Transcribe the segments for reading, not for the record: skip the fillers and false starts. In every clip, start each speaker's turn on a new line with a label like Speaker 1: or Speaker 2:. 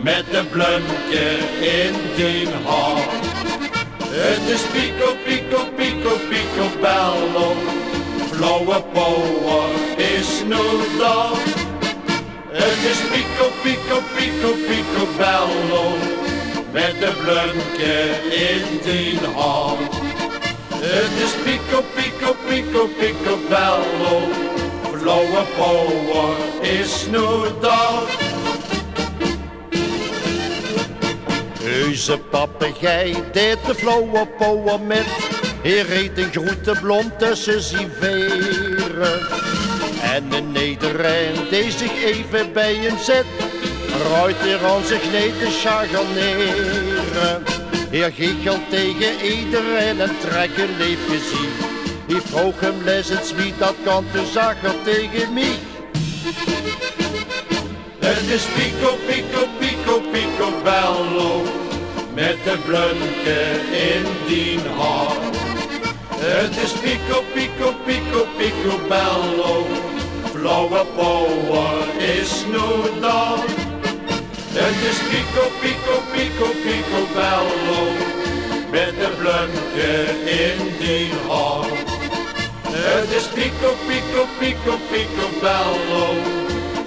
Speaker 1: met een blunkje in die hand. Het is pico, pico, pico, pico bello, flauwe power is nu dan. Het is pico, pico, pico, pico bello, met een blunkje in die hand. Het is pico, pico, pico, pico bello, flauwe power is nu dan. Heuse papegei deed de flauwe power met. Hij reed een groente blond tussen zijn veren. En een Nederijn die zich even bij hem zet, ruit er aan zich nee te chaganeren. Hij giechelt tegen iedereen en trekt een leefje zie. Die vroeg hem les het wie dat kan, toen zag hij tegen mij. Het is pico, pico, pico, pico bello, met een blunkje in die hand. Het is pico, pico, pico, pico bello, flauwe power is nu dan. Het is pico, pico, pico, pico bello, met een blunkje in die hand. Het is pico, pico, pico, pico bello,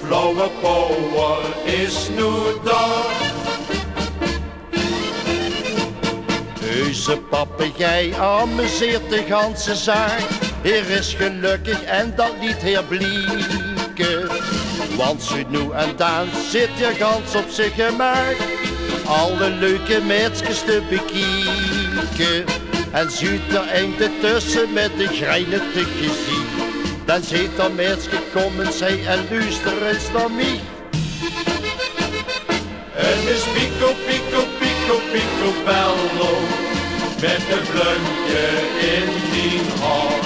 Speaker 1: flauwe power is nu dan. Heuse papegei amuseert de ganse zaak. Hij is gelukkig en dat liet heer blieken. Want zo nu en dan zit hij gans op zijn gemak alle leuke meisjes te bekijken. En ziet er einde tussen met een grijnige gezicht. Dan zit er meisje komen zij en luister eens naar mij. Het is pico, pico, pico, pico bello, met een blunkje in die hand.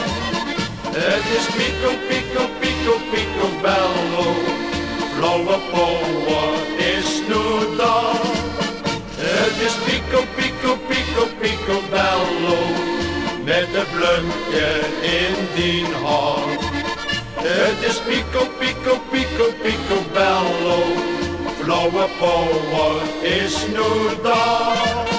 Speaker 1: Het is pico, pico, pico, pico bello, flauwe power is nu dan. Het is pico, pico, pico, pico bello, met een blunkje in die hand. Het is pico, pico, pico, pico bello, flauwe power is nu dan.